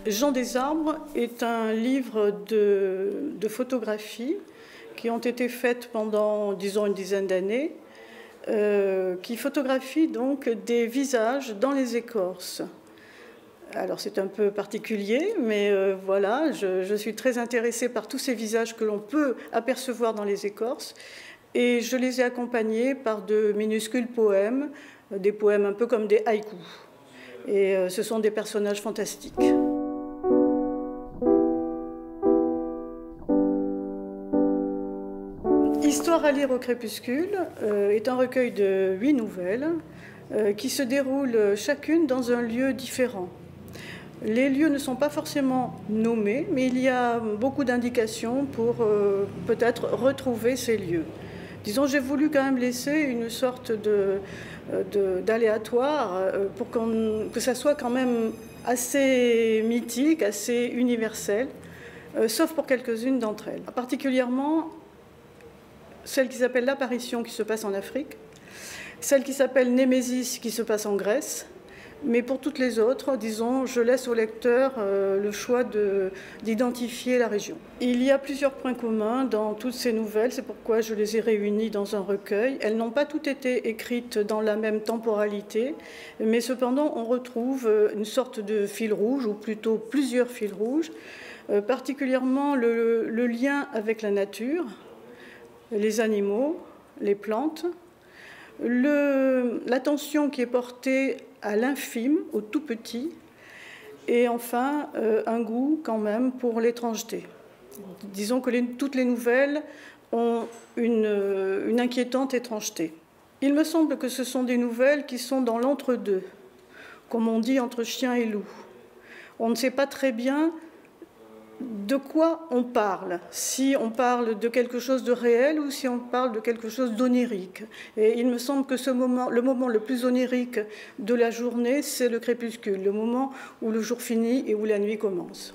Jean des Arbres est un livre de photographies qui ont été faites pendant, disons, une dizaine d'années, qui photographient donc des visages dans les écorces. Alors c'est un peu particulier, mais voilà, je suis très intéressée par tous ces visages que l'on peut apercevoir dans les écorces, et je les ai accompagnés par de minuscules poèmes, des poèmes un peu comme des haïkus. Et ce sont des personnages fantastiques. Histoire à lire au crépuscule est un recueil de 8 nouvelles qui se déroulent chacune dans un lieu différent. Les lieux ne sont pas forcément nommés, mais il y a beaucoup d'indications pour peut-être retrouver ces lieux. Disons, j'ai voulu quand même laisser une sorte d'aléatoire pour que ça soit quand même assez mythique, assez universel, sauf pour quelques-unes d'entre elles. Particulièrement celle qui s'appelle L'Apparition, qui se passe en Afrique, celle qui s'appelle Némésis, qui se passe en Grèce. Mais pour toutes les autres, disons, je laisse au lecteur le choix d'identifier la région. Il y a plusieurs points communs dans toutes ces nouvelles, c'est pourquoi je les ai réunies dans un recueil. Elles n'ont pas toutes été écrites dans la même temporalité, mais cependant on retrouve une sorte de fil rouge, ou plutôt plusieurs fils rouges, particulièrement le lien avec la nature, les animaux, les plantes, l'attention qui est portée à l'infime, au tout petit, et enfin un goût quand même pour l'étrangeté. Disons que toutes les nouvelles ont une inquiétante étrangeté. Il me semble que ce sont des nouvelles qui sont dans l'entre-deux, comme on dit entre chien et loup. On ne sait pas très bien de quoi on parle, si on parle de quelque chose de réel ou si on parle de quelque chose d'onirique. Et il me semble que le moment le plus onirique de la journée, c'est le crépuscule, le moment où le jour finit et où la nuit commence.